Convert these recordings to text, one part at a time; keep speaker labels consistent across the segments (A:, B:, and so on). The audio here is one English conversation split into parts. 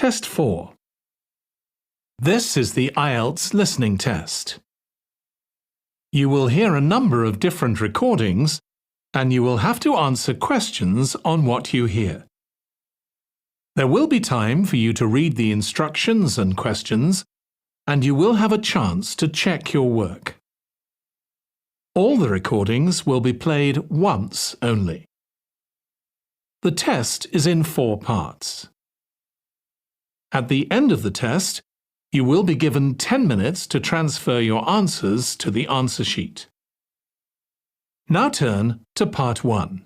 A: Test 4. This is the IELTS listening test. You will hear a number of different recordings, and you will have to answer questions on what you hear. There will be time for you to read the instructions and questions, and you will have a chance to check your work. All the recordings will be played once only. The test is in 4 parts. At the end of the test, you will be given 10 minutes to transfer your answers to the answer sheet. Now turn to Part 1.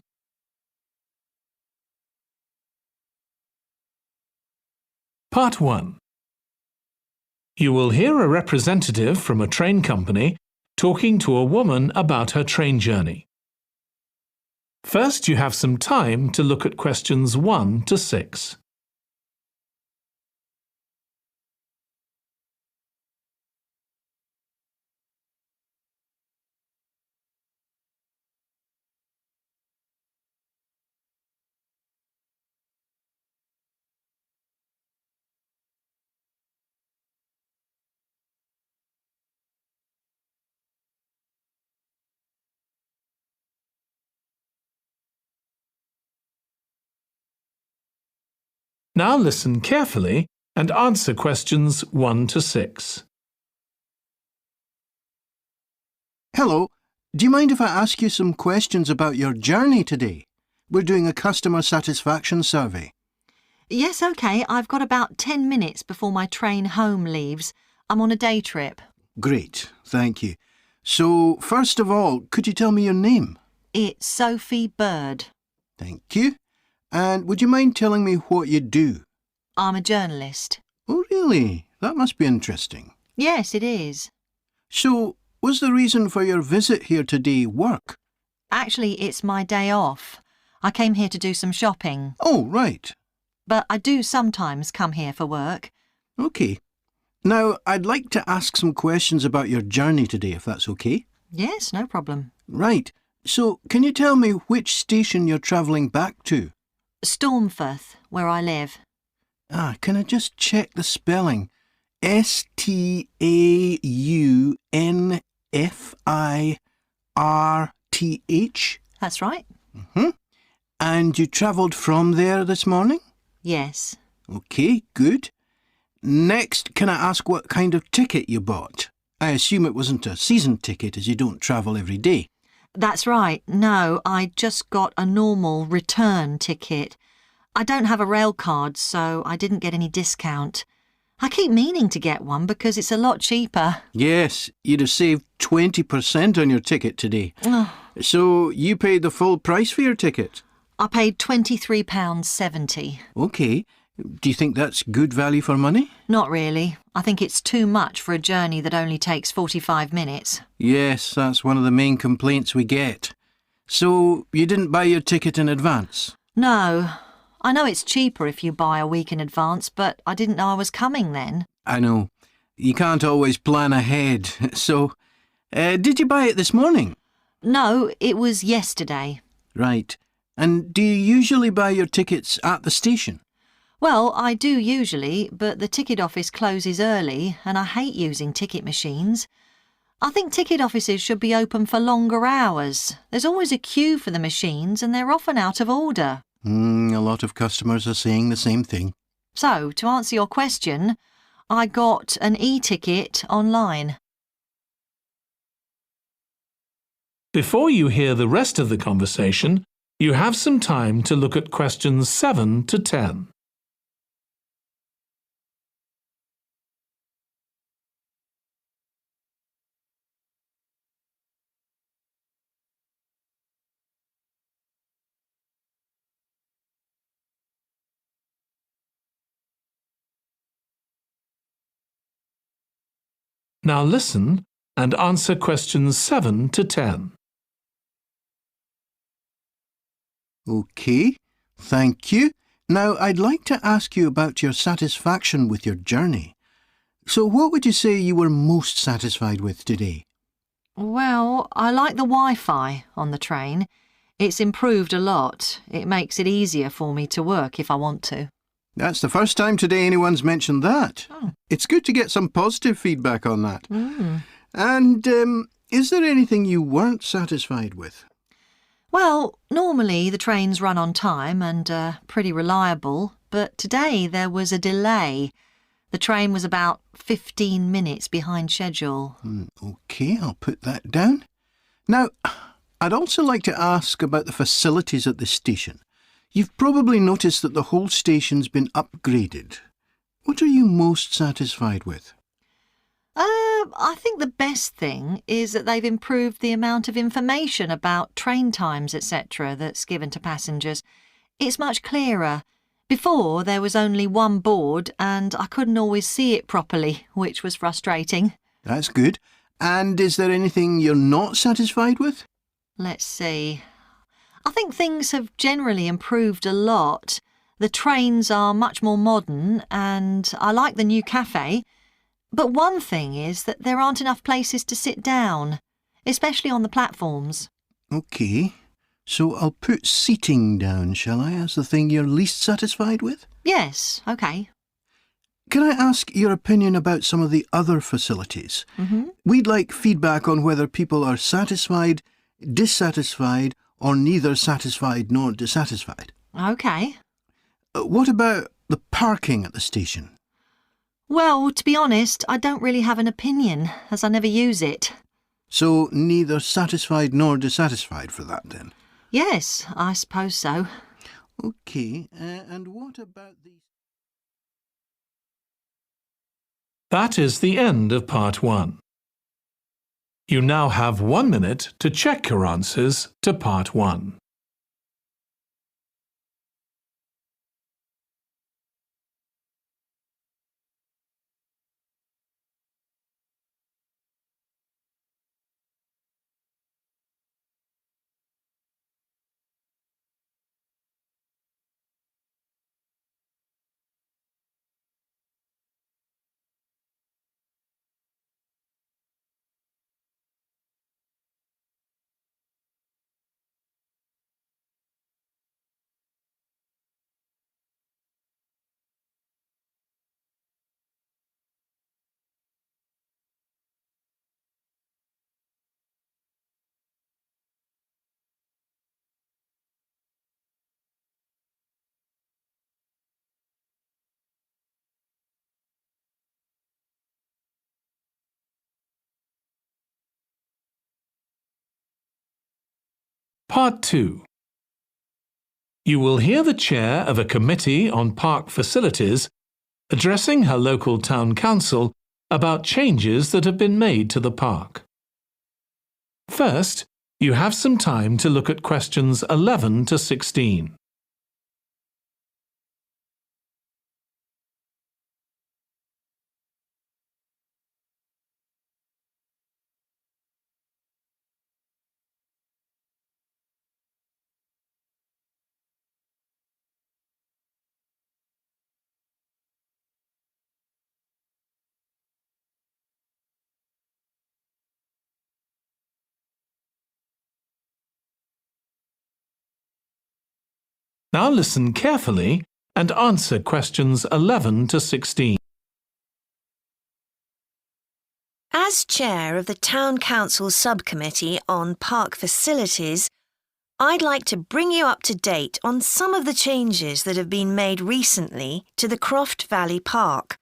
A: Part 1. You will hear a representative from a train company talking to a woman about her train journey. First, you have some time to look at questions 1 to 6. Now listen carefully and answer questions 1 to 6.
B: Hello, do you mind if I ask you some questions about your journey today? We're doing a customer satisfaction survey.
C: Yes, OK. I've got about 10 minutes before my train home leaves. I'm on a day trip.
B: Great, thank you. So, first of all, could you tell me your name?
C: It's Sophie Bird.
B: Thank you. And would you mind telling me what you do?
C: I'm a journalist.
B: Oh, really? That must be interesting.
C: Yes, it is.
B: So, was the reason for your visit here today work?
C: Actually, it's my day off. I came here to do some shopping.
B: Oh, right.
C: But I do sometimes come here for work.
B: OK. Now, I'd like to ask some questions about your journey today, if that's OK.
C: Yes, no problem.
B: Right. So, can you tell me which station you're travelling back to?
C: Stormforth, where I live.
B: Can I just check the spelling? Staunfirth?
C: That's right.
B: And you travelled from there this morning?
C: Yes.
B: OK, good. Next, can I ask what kind of ticket you bought? I assume it wasn't a season ticket as you don't travel every day.
C: That's right. No, I just got a normal return ticket. I don't have a rail card, so I didn't get any discount. I keep meaning to get one because it's a lot cheaper.
B: Yes, you'd have saved 20% on your ticket today. So you paid the full price for your ticket?
C: I paid £23.70.
B: OK. Do you think that's good value for money?
C: Not really. I think it's too much for a journey that only takes 45 minutes.
B: Yes, that's one of the main complaints we get. So you didn't buy your ticket in advance?
C: No. I know it's cheaper if you buy a week in advance, but I didn't know I was coming then.
B: I know. You can't always plan ahead. So, did you buy it this morning?
C: No, it was yesterday.
B: Right. And do you usually buy your tickets at the station?
C: Well, I do usually, but the ticket office closes early and I hate using ticket machines. I think ticket offices should be open for longer hours. There's always a queue for the machines and they're often out of order.
B: A lot of customers are saying the same thing.
C: So, to answer your question, I got an e-ticket online.
A: Before you hear the rest of the conversation, you have some time to look at questions 7 to 10. Now listen and answer questions 7 to 10.
B: OK, thank you. Now I'd like to ask you about your satisfaction with your journey. So what would you say you were most satisfied with today?
C: Well, I like the Wi-Fi on the train. It's improved a lot. It makes it easier for me to work if I want to.
B: That's the first time today anyone's mentioned that.
C: Oh.
B: It's good to get some positive feedback on that.
C: Mm.
B: And is there anything you weren't satisfied with?
C: Well, normally the trains run on time and are pretty reliable, but today there was a delay. The train was about 15 minutes behind schedule.
B: OK, I'll put that down. Now, I'd also like to ask about the facilities at the station. You've probably noticed that the whole station's been upgraded. What are you most satisfied with?
C: I think the best thing is that they've improved the amount of information about train times, etc., that's given to passengers. It's much clearer. Before, there was only one board and I couldn't always see it properly, which was frustrating.
B: That's good. And is there anything you're not satisfied with?
C: Let's see. I think things have generally improved a lot. The trains are much more modern and I like the new cafe. But one thing is that there aren't enough places to sit down, especially on the platforms.
B: OK, so I'll put seating down, shall I, as the thing you're least satisfied with?
C: Yes, OK.
B: Can I ask your opinion about some of the other facilities? We'd like feedback on whether people are satisfied, dissatisfied, or neither satisfied nor dissatisfied.
C: OK.
B: What about the parking at the station?
C: Well, to be honest, I don't really have an opinion, as I never use it.
B: So neither satisfied nor dissatisfied for that, then?
C: Yes, I suppose so.
B: OK, and what about the...
A: That is the end of part 1. You now have 1 minute to check your answers to part 1. Part 2. You will hear the chair of a committee on park facilities addressing her local town council about changes that have been made to the park. First, you have some time to look at questions 11 to 16. Now listen carefully and answer questions 11 to 16.
D: As chair of the Town Council Subcommittee on Park Facilities, I'd like to bring you up to date on some of the changes that have been made recently to the Croft Valley Park.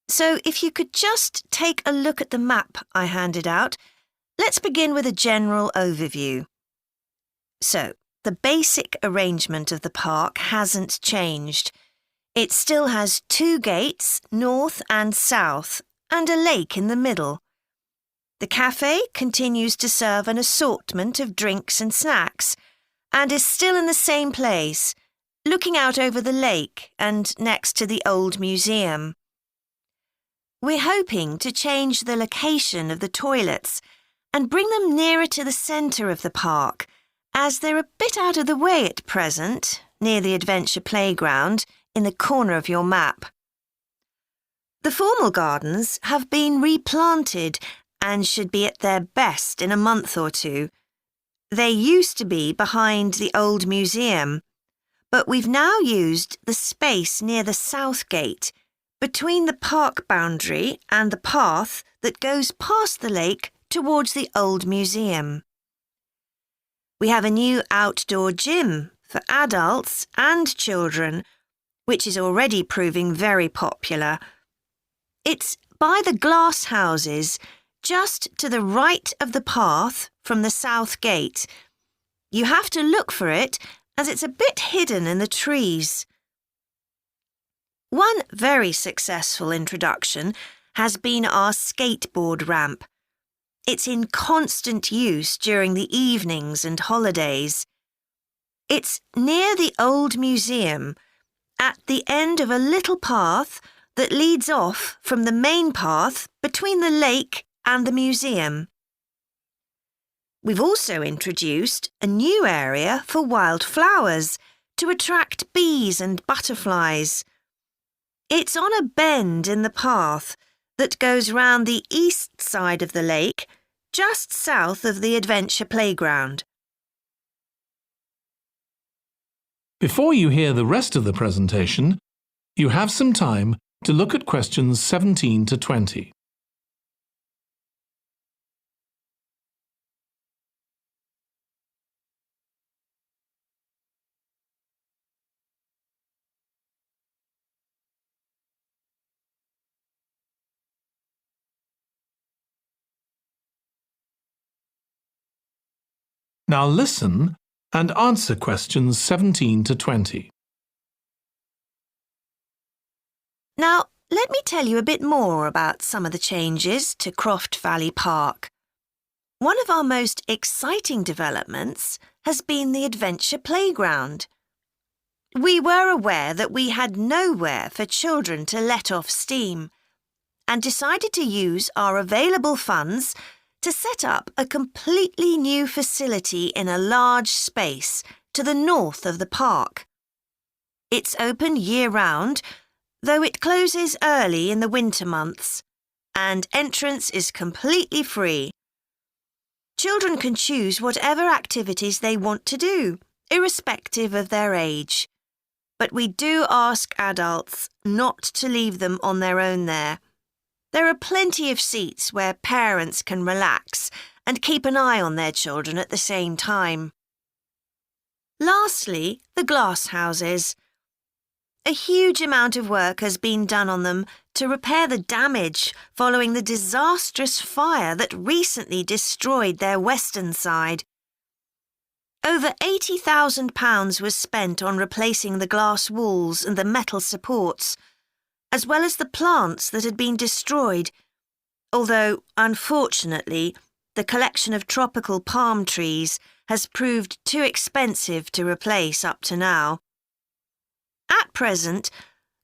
D: So if you could just take a look at the map I handed out, let's begin with a general overview. So, the basic arrangement of the park hasn't changed. It still has 2 gates, north and south, and a lake in the middle. The cafe continues to serve an assortment of drinks and snacks, and is still in the same place, looking out over the lake and next to the old museum. We're hoping to change the location of the toilets and bring them nearer to the centre of the park, as they're a bit out of the way at present, near the adventure playground, in the corner of your map. The formal gardens have been replanted and should be at their best in a month or 2. They used to be behind the old museum, but we've now used the space near the south gate between the park boundary and the path that goes past the lake towards the old museum. We have a new outdoor gym for adults and children, which is already proving very popular. It's by the glass houses, just to the right of the path from the south gate. You have to look for it as it's a bit hidden in the trees. One very successful introduction has been our skateboard ramp. It's in constant use during the evenings and holidays. It's near the old museum, at the end of a little path that leads off from the main path between the lake and the museum. We've also introduced a new area for wildflowers to attract bees and butterflies. It's on a bend in the path that goes round the east side of the lake, just south of the adventure playground.
A: Before you hear the rest of the presentation, you have some time to look at questions 17 to 20. Now listen and answer questions 17 to 20.
D: Now, let me tell you a bit more about some of the changes to Croft Valley Park. One of our most exciting developments has been the adventure playground. We were aware that we had nowhere for children to let off steam and decided to use our available funds to set up a completely new facility in a large space to the north of the park. It's open year-round, though it closes early in the winter months, and entrance is completely free. Children can choose whatever activities they want to do, irrespective of their age. But we do ask adults not to leave them on their own there. There are plenty of seats where parents can relax and keep an eye on their children at the same time. Lastly, the glass houses. A huge amount of work has been done on them to repair the damage following the disastrous fire that recently destroyed their western side. Over £80,000 was spent on replacing the glass walls and the metal supports, as well as the plants that had been destroyed, although, unfortunately, the collection of tropical palm trees has proved too expensive to replace up to now. At present,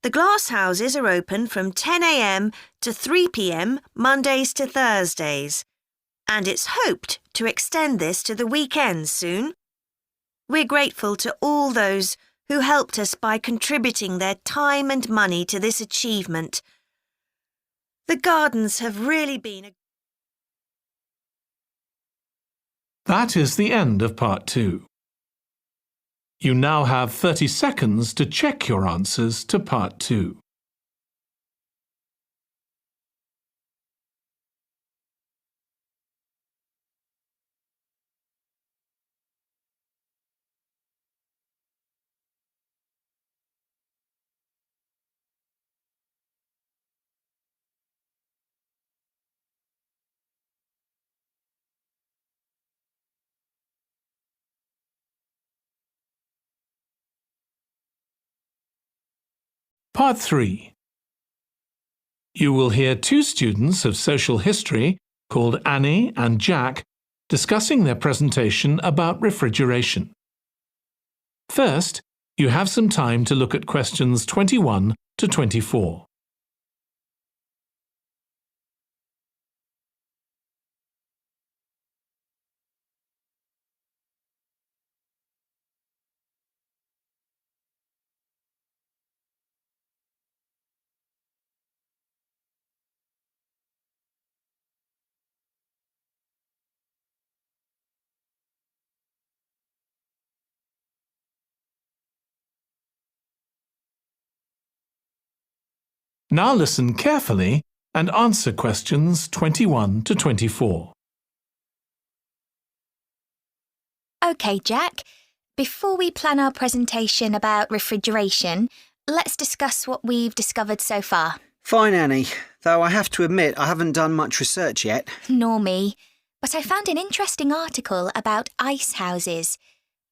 D: the glass houses are open from 10 a.m. to 3 p.m. Mondays to Thursdays, and it's hoped to extend this to the weekends soon. We're grateful to all those who helped us by contributing their time and money to this achievement. The gardens have really been
A: That is the end of part 2. You now have 30 seconds to check your answers to part 2. Part 3. You will hear 2 students of social history called Annie and Jack discussing their presentation about refrigeration. First, you have some time to look at questions 21 to 24. Now listen carefully and answer questions 21 to 24.
E: OK, Jack. Before we plan our presentation about refrigeration, let's discuss what we've discovered so far.
F: Fine, Annie, though I have to admit I haven't done much research yet.
E: Nor me. But I found an interesting article about ice houses.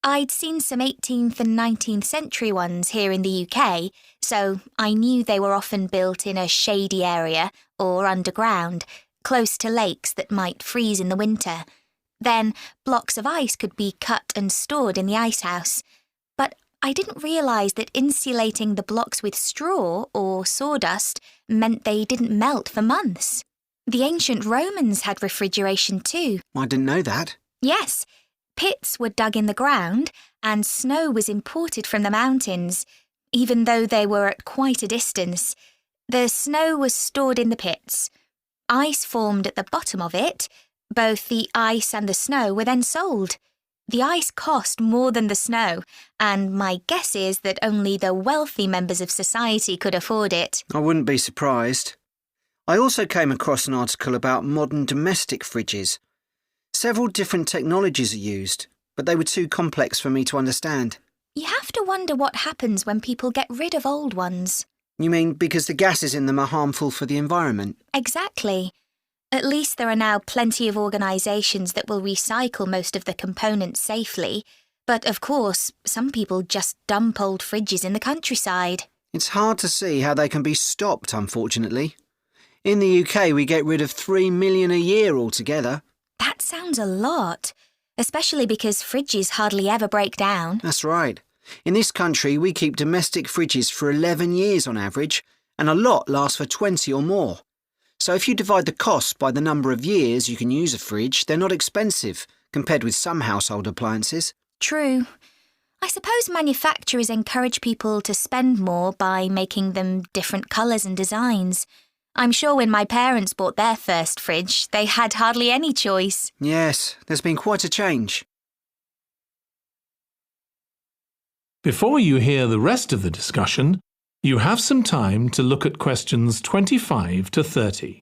E: I'd seen some 18th and 19th century ones here in the UK, so I knew they were often built in a shady area or underground, close to lakes that might freeze in the winter. Then blocks of ice could be cut and stored in the ice house. But I didn't realise that insulating the blocks with straw or sawdust meant they didn't melt for months. The ancient Romans had refrigeration too.
F: I didn't know that.
E: Yes, pits were dug in the ground and snow was imported from the mountains, even though they were at quite a distance. The snow was stored in the pits. Ice formed at the bottom of it. Both the ice and the snow were then sold. The ice cost more than the snow, and my guess is that only the wealthy members of society could afford it.
F: I wouldn't be surprised. I also came across an article about modern domestic fridges. Several different technologies are used, but they were too complex for me to understand.
E: You have to wonder what happens when people get rid of old ones.
F: You mean because the gases in them are harmful for the environment?
E: Exactly. At least there are now plenty of organisations that will recycle most of the components safely. But of course, some people just dump old fridges in the countryside.
F: It's hard to see how they can be stopped, unfortunately. In the UK, we get rid of 3 million a year altogether.
E: That sounds a lot, especially because fridges hardly ever break down.
F: That's right. In this country, we keep domestic fridges for 11 years on average, and a lot lasts for 20 or more. So if you divide the cost by the number of years you can use a fridge, they're not expensive, compared with some household appliances.
E: True. I suppose manufacturers encourage people to spend more by making them different colours and designs. I'm sure when my parents bought their first fridge, they had hardly any choice.
F: Yes, there's been quite a change.
A: Before you hear the rest of the discussion, you have some time to look at questions 25 to 30.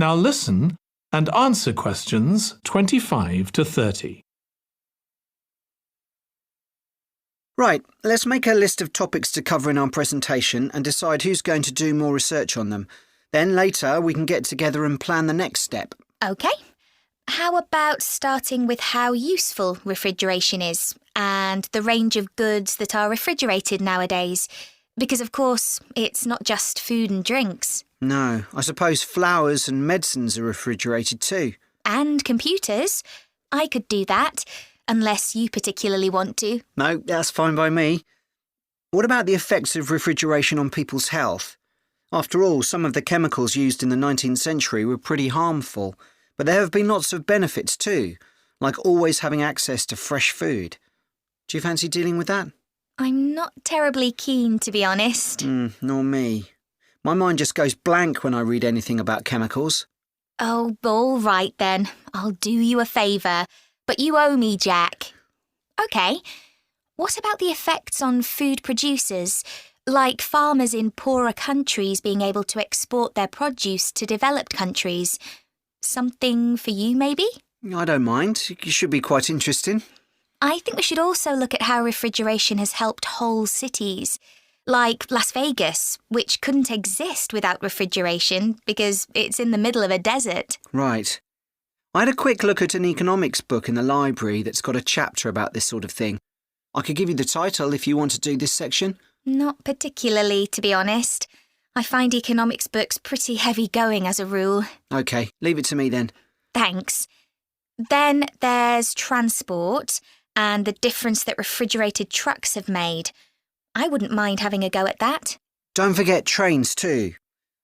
A: Now listen and answer questions 25 to 30.
F: Right, let's make a list of topics to cover in our presentation and decide who's going to do more research on them. Then later we can get together and plan the next step.
E: OK. How about starting with how useful refrigeration is and the range of goods that are refrigerated nowadays? Because, of course, it's not just food and drinks.
F: No, I suppose flowers and medicines are refrigerated too.
E: And computers. I could do that, unless you particularly want to.
F: No, that's fine by me. What about the effects of refrigeration on people's health? After all, some of the chemicals used in the 19th century were pretty harmful, but there have been lots of benefits too, like always having access to fresh food. Do you fancy dealing with that?
E: I'm not terribly keen, to be honest.
F: Nor me. My mind just goes blank when I read anything about chemicals.
E: Oh, all right then. I'll do you a favour. But you owe me, Jack. OK. What about the effects on food producers, like farmers in poorer countries being able to export their produce to developed countries? Something for you, maybe?
F: I don't mind. It should be quite interesting.
E: I think we should also look at how refrigeration has helped whole cities, like Las Vegas, which couldn't exist without refrigeration because it's in the middle of a desert.
F: Right. I had a quick look at an economics book in the library that's got a chapter about this sort of thing. I could give you the title if you want to do this section.
E: Not particularly, to be honest. I find economics books pretty heavy going as a rule.
F: OK, leave it to me then.
E: Thanks. Then there's transport and the difference that refrigerated trucks have made. I wouldn't mind having a go at that.
F: Don't forget trains too.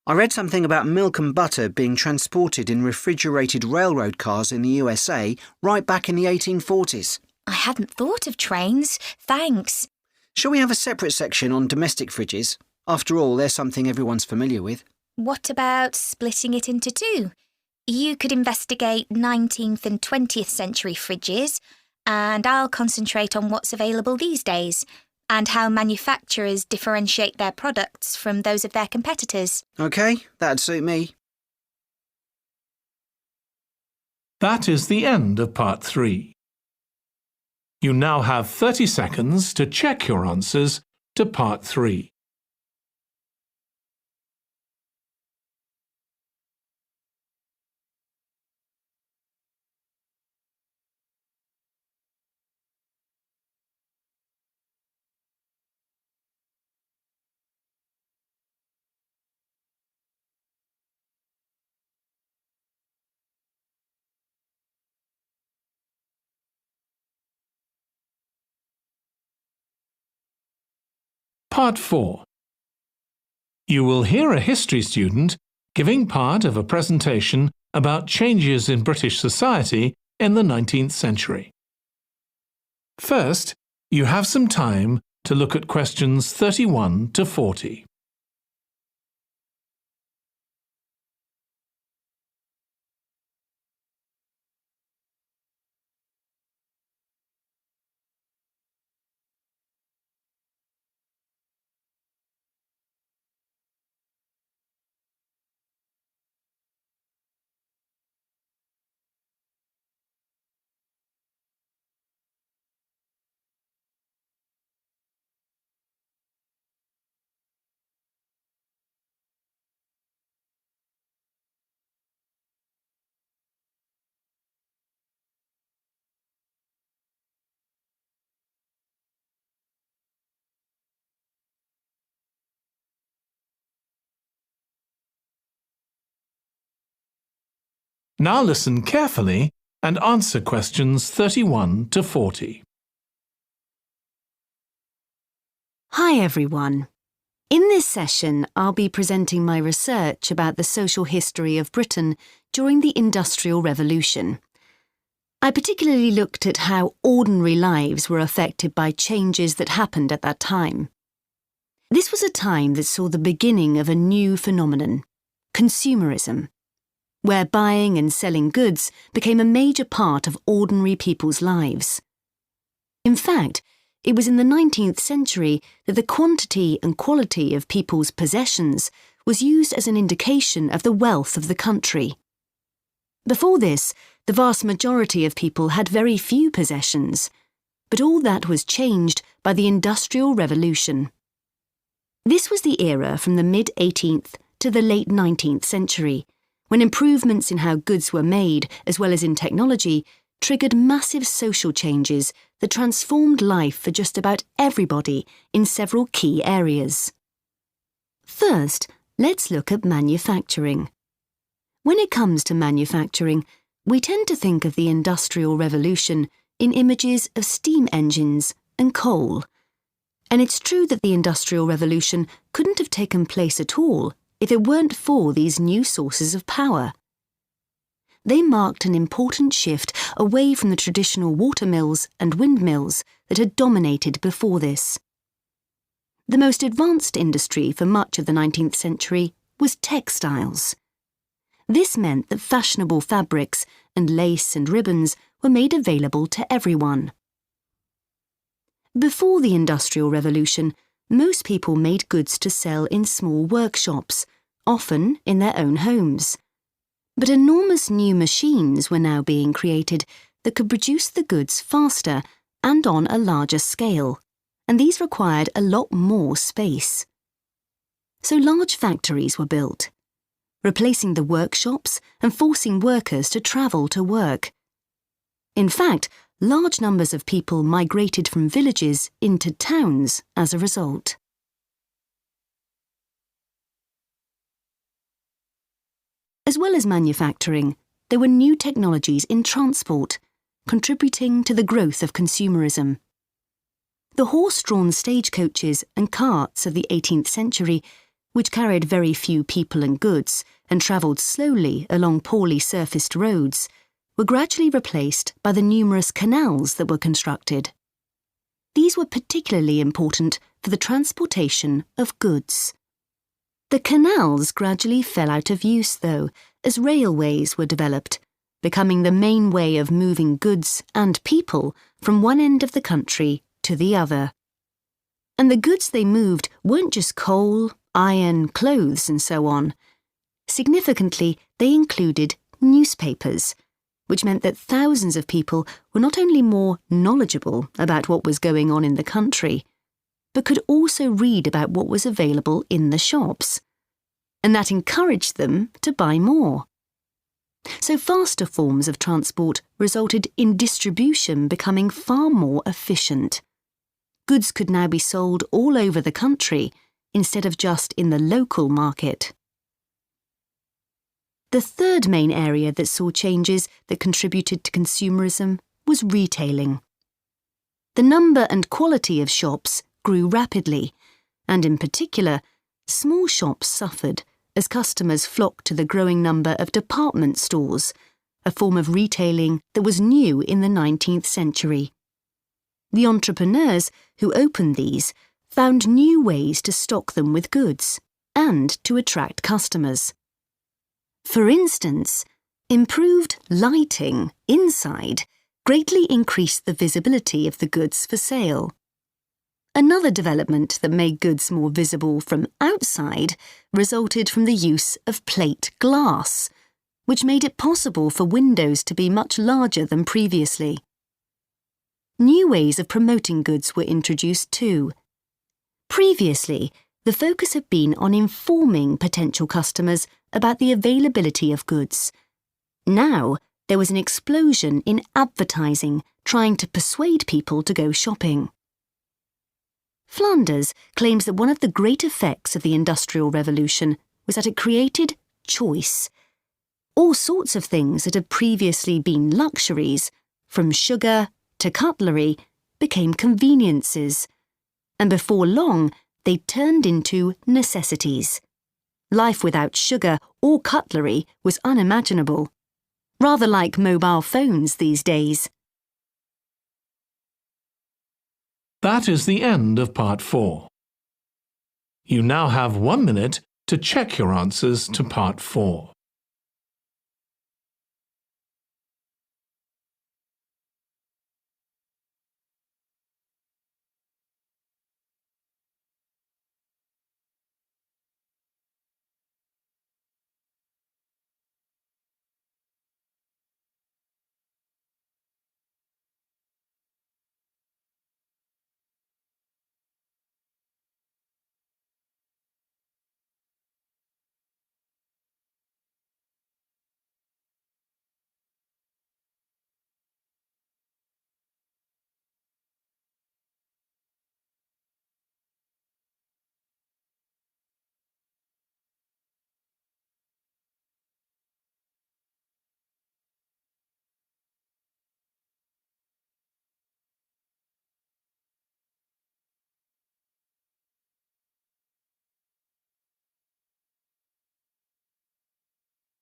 F: I read something about milk and butter being transported in refrigerated railroad cars in the USA right back in the 1840s.
E: I hadn't thought of trains. Thanks.
F: Shall we have a separate section on domestic fridges? After all, they're something everyone's familiar with.
E: What about splitting it into two? You could investigate 19th and 20th century fridges, and I'll concentrate on what's available these days, and how manufacturers differentiate their products from those of their competitors.
F: OK, that'd suit me.
A: That is the end of Part 3. You now have 30 seconds to check your answers to Part 3. Part 4. You will hear a history student giving part of a presentation about changes in British society in the 19th century. First, you have some time to look at questions 31 to 40. Now listen carefully and answer questions 31 to 40.
G: Hi everyone. In this session, I'll be presenting my research about the social history of Britain during the Industrial Revolution. I particularly looked at how ordinary lives were affected by changes that happened at that time. This was a time that saw the beginning of a new phenomenon, consumerism, where buying and selling goods became a major part of ordinary people's lives. In fact, it was in the 19th century that the quantity and quality of people's possessions was used as an indication of the wealth of the country. Before this, the vast majority of people had very few possessions, but all that was changed by the Industrial Revolution. This was the era from the mid-18th to the late 19th century, when improvements in how goods were made, as well as in technology, triggered massive social changes that transformed life for just about everybody in several key areas. First, let's look at manufacturing. When it comes to manufacturing, we tend to think of the Industrial Revolution in images of steam engines and coal. And it's true that the Industrial Revolution couldn't have taken place at all if it weren't for these new sources of power. They marked an important shift away from the traditional watermills and windmills that had dominated before this. The most advanced industry for much of the 19th century was textiles. This meant that fashionable fabrics and lace and ribbons were made available to everyone. Before the Industrial Revolution, most people made goods to sell in small workshops, often in their own homes. But enormous new machines were now being created that could produce the goods faster and on a larger scale, and these required a lot more space. So large factories were built, replacing the workshops and forcing workers to travel to work. In fact, large numbers of people migrated from villages into towns as a result. As well as manufacturing, there were new technologies in transport, contributing to the growth of consumerism. The horse-drawn stagecoaches and carts of the 18th century which carried very few people and goods and travelled slowly along poorly surfaced roads, were gradually replaced by the numerous canals that were constructed. These were particularly important for the transportation of goods. The canals gradually fell out of use, though, as railways were developed, becoming the main way of moving goods and people from one end of the country to the other. And the goods they moved weren't just coal, iron, clothes, and so on. Significantly, they included newspapers, which meant that thousands of people were not only more knowledgeable about what was going on in the country, but could also read about what was available in the shops. And that encouraged them to buy more. So faster forms of transport resulted in distribution becoming far more efficient. Goods could now be sold all over the country instead of just in the local market. The third main area that saw changes that contributed to consumerism was retailing. The number and quality of shops grew rapidly, and in particular, small shops suffered as customers flocked to the growing number of department stores, a form of retailing that was new in the 19th century. The entrepreneurs who opened these found new ways to stock them with goods and to attract customers. For instance, improved lighting inside greatly increased the visibility of the goods for sale. Another development that made goods more visible from outside resulted from the use of plate glass, which made it possible for windows to be much larger than previously. New ways of promoting goods were introduced too. Previously, the focus had been on informing potential customers about the availability of goods. Now, there was an explosion in advertising trying to persuade people to go shopping. Flanders claims that one of the great effects of the Industrial Revolution was that it created choice. All sorts of things that had previously been luxuries, from sugar to cutlery, became conveniences, and before long they turned into necessities. Life without sugar or cutlery was unimaginable, rather like mobile phones these days.
A: That is the end of Part 4. You now have 1 minute to check your answers to Part 4.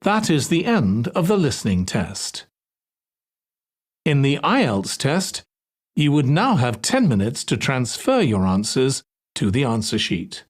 A: That is the end of the listening test. In the IELTS test, you would now have 10 minutes to transfer your answers to the answer sheet.